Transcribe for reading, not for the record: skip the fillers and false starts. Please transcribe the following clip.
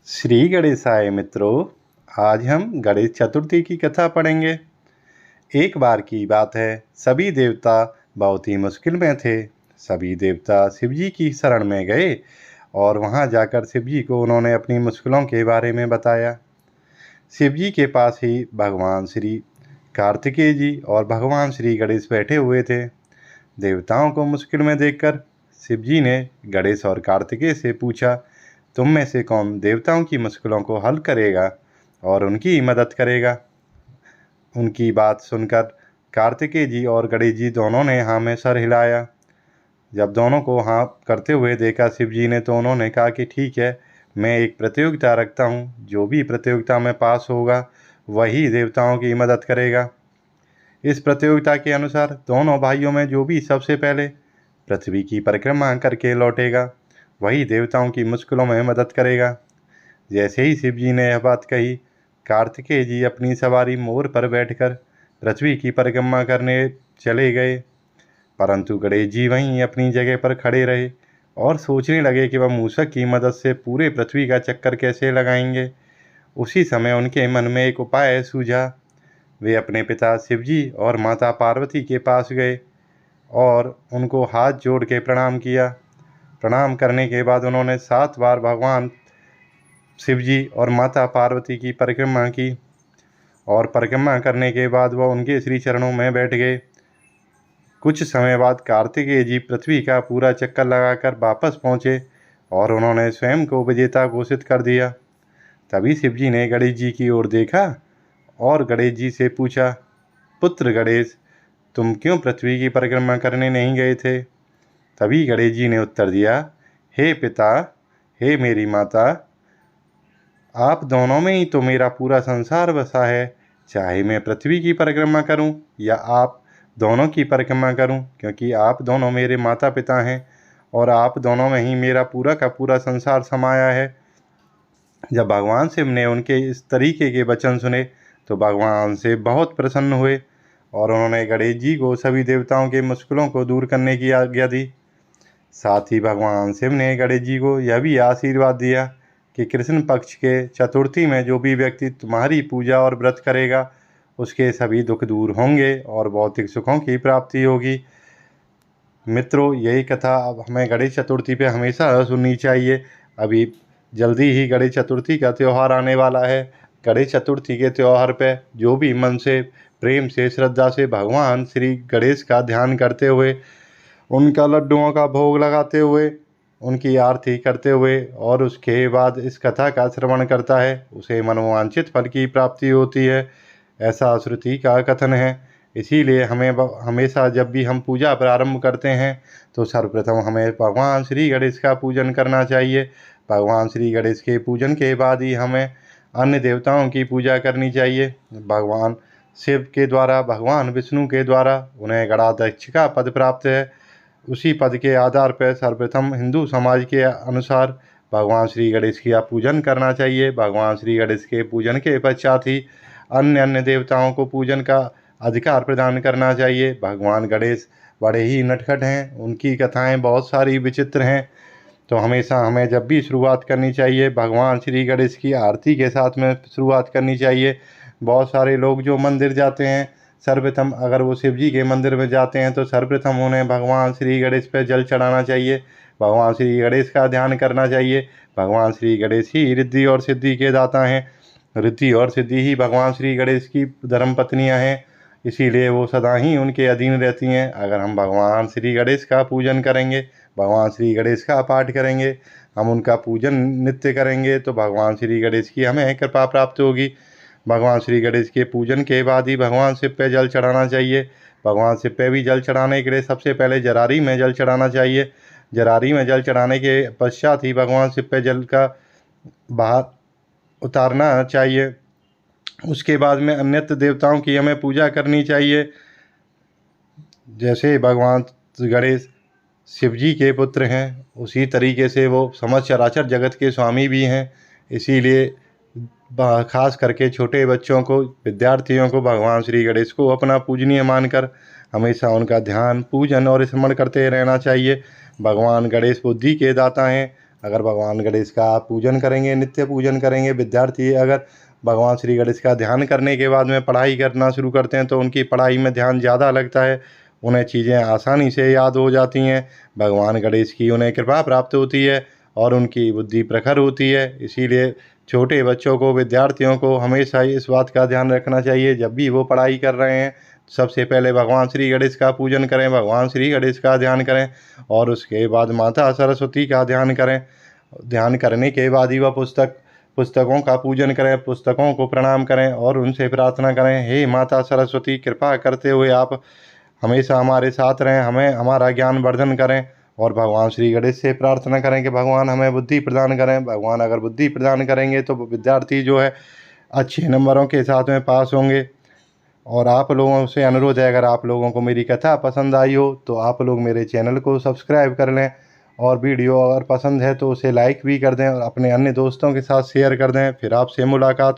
श्री गणेशाय मित्रों, आज हम गणेश चतुर्थी की कथा पढ़ेंगे। एक बार की बात है, सभी देवता बहुत ही मुश्किल में थे। सभी देवता शिवजी की शरण में गए और वहां जाकर शिवजी को उन्होंने अपनी मुश्किलों के बारे में बताया। शिवजी के पास ही भगवान श्री कार्तिकेय जी और भगवान श्री गणेश बैठे हुए थे। देवताओं को मुश्किल में देखकर शिवजी ने गणेश और कार्तिकेय से पूछा, तुम में से कौन देवताओं की मुश्किलों को हल करेगा और उनकी मदद करेगा। उनकी बात सुनकर कार्तिकेय जी और गणेश जी दोनों ने हाँ में सर हिलाया। जब दोनों को हाँ करते हुए देखा शिवजी ने, तो उन्होंने कहा कि ठीक है, मैं एक प्रतियोगिता रखता हूँ। जो भी प्रतियोगिता में पास होगा वही देवताओं की मदद करेगा। इस प्रतियोगिता के अनुसार दोनों भाइयों में जो भी सबसे पहले पृथ्वी की परिक्रमा करके लौटेगा वही देवताओं की मुश्किलों में मदद करेगा। जैसे ही शिवजी ने यह बात कही, कार्तिकेय जी अपनी सवारी मोर पर बैठकर पृथ्वी की परिक्रमा करने चले गए, परंतु गणेश जी वहीं अपनी जगह पर खड़े रहे और सोचने लगे कि वह मूषक की मदद से पूरे पृथ्वी का चक्कर कैसे लगाएंगे। उसी समय उनके मन में एक उपाय सूझा। वे अपने पिता शिवजी और माता पार्वती के पास गए और उनको हाथ जोड़ के प्रणाम किया। प्रणाम करने के बाद उन्होंने 7 बार भगवान शिवजी और माता पार्वती की परिक्रमा की और परिक्रमा करने के बाद वह उनके श्री चरणों में बैठ गए। कुछ समय बाद कार्तिकेय जी पृथ्वी का पूरा चक्कर लगाकर वापस पहुँचे और उन्होंने स्वयं को विजेता घोषित कर दिया। तभी शिवजी ने गणेश जी की ओर देखा और गणेश जी से पूछा, पुत्र गणेश, तुम क्यों पृथ्वी की परिक्रमा करने नहीं गए थे। तभी गणेश जी ने उत्तर दिया, हे पिता, हे मेरी माता, आप दोनों में ही तो मेरा पूरा संसार बसा है। चाहे मैं पृथ्वी की परिक्रमा करूं या आप दोनों की परिक्रमा करूं, क्योंकि आप दोनों मेरे माता पिता हैं और आप दोनों में ही मेरा पूरा का पूरा संसार समाया है। जब भगवान शिव ने उनके इस तरीके के वचन सुने तो भगवान शिव बहुत प्रसन्न हुए और उन्होंने गणेश जी को सभी देवताओं के मुश्किलों को दूर करने की आज्ञा दी। साथ ही भगवान शिव ने गणेश जी को यह भी आशीर्वाद दिया कि कृष्ण पक्ष के चतुर्थी में जो भी व्यक्ति तुम्हारी पूजा और व्रत करेगा उसके सभी दुख दूर होंगे और भौतिक सुखों की प्राप्ति होगी। मित्रों, यही कथा अब हमें गणेश चतुर्थी पे हमेशा सुननी चाहिए। अभी जल्दी ही गणेश चतुर्थी का त्यौहार आने वाला है। गणेश चतुर्थी के त्यौहार पे जो भी मन से, प्रेम से, श्रद्धा से भगवान श्री गणेश का ध्यान करते हुए, उनका लड्डुओं का भोग लगाते हुए, उनकी आरती करते हुए और उसके बाद इस कथा का श्रवण करता है, उसे मनोवांछित फल की प्राप्ति होती है, ऐसा श्रुति का कथन है। इसीलिए हमें हमेशा जब भी हम पूजा प्रारंभ करते हैं तो सर्वप्रथम हमें भगवान श्री गणेश का पूजन करना चाहिए। भगवान श्री गणेश के पूजन के बाद ही हमें अन्य देवताओं की पूजा करनी चाहिए। भगवान शिव के द्वारा, भगवान विष्णु के द्वारा उन्हें गणाध्यक्ष का पद प्राप्त है। उसी पद के आधार पर सर्वप्रथम हिंदू समाज के अनुसार भगवान श्री गणेश का पूजन करना चाहिए। भगवान श्री गणेश के पूजन के पश्चात ही अन्य अन्य देवताओं को पूजन का अधिकार प्रदान करना चाहिए। भगवान गणेश बड़े ही नटखट हैं, उनकी कथाएं बहुत सारी विचित्र हैं, तो हमेशा हमें जब भी शुरुआत करनी चाहिए भगवान श्री गणेश की आरती के साथ में शुरुआत करनी चाहिए। बहुत सारे लोग जो मंदिर जाते हैं, सर्वप्रथम अगर वो शिव जी के मंदिर में जाते हैं तो सर्वप्रथम उन्हें भगवान श्री गणेश पर जल चढ़ाना चाहिए, भगवान श्री गणेश का ध्यान करना चाहिए। भगवान श्री गणेश ही रिद्धि और सिद्धि के दाता हैं। रिद्धि और सिद्धि ही भगवान श्री गणेश की धर्मपत्नियां हैं, इसीलिए वो सदा ही उनके अधीन रहती हैं। अगर हम भगवान श्री गणेश का पूजन करेंगे, भगवान श्री गणेश का पाठ करेंगे, हम उनका पूजन नित्य करेंगे तो भगवान श्री गणेश की हमें कृपा प्राप्त होगी। भगवान श्री गणेश के पूजन के बाद ही भगवान शिव पे जल चढ़ाना चाहिए। भगवान शिव पे भी जल चढ़ाने के लिए सबसे पहले जरारी में जल चढ़ाना चाहिए। जरारी में जल चढ़ाने के पश्चात ही भगवान शिव पे जल का बाहर उतारना चाहिए। उसके बाद में अन्यत्र देवताओं की हमें पूजा करनी चाहिए। जैसे भगवान गणेश शिव जी के पुत्र हैं, उसी तरीके से वो समस्त चराचर जगत के स्वामी भी हैं। इसीलिए खास करके छोटे बच्चों को, विद्यार्थियों को भगवान श्री गणेश को अपना पूजनीय मानकर हमेशा उनका ध्यान, पूजन और स्मरण करते रहना चाहिए। भगवान गणेश बुद्धि के दाता हैं, अगर भगवान गणेश का आप पूजन करेंगे, नित्य पूजन करेंगे, विद्यार्थी अगर भगवान श्री गणेश का ध्यान करने के बाद में पढ़ाई करना शुरू करते हैं तो उनकी पढ़ाई में ध्यान ज़्यादा लगता है, उन्हें चीज़ें आसानी से याद हो जाती हैं, भगवान गणेश की उन्हें कृपा प्राप्त होती है और उनकी बुद्धि प्रखर होती है। इसीलिए छोटे बच्चों को, विद्यार्थियों को हमेशा इस बात का ध्यान रखना चाहिए, जब भी वो पढ़ाई कर रहे हैं सबसे पहले भगवान श्री गणेश का पूजन करें, भगवान श्री गणेश का ध्यान करें और उसके बाद माता सरस्वती का ध्यान करें। ध्यान करने के बाद ही वह पुस्तकों का पूजन करें, पुस्तकों को प्रणाम करें और उनसे प्रार्थना करें, हे माता सरस्वती, कृपा करते हुए आप हमेशा हमारे साथ रहें, हमें हमारा ज्ञान वर्धन करें। और भगवान श्री गणेश से प्रार्थना करें कि भगवान हमें बुद्धि प्रदान करें। भगवान अगर बुद्धि प्रदान करेंगे तो विद्यार्थी जो है अच्छे नंबरों के साथ में पास होंगे। और आप लोगों से अनुरोध है, अगर आप लोगों को मेरी कथा पसंद आई हो तो आप लोग मेरे चैनल को सब्सक्राइब कर लें और वीडियो अगर पसंद है तो उसे लाइक भी कर दें और अपने अन्य दोस्तों के साथ शेयर कर दें। फिर आपसे मुलाकात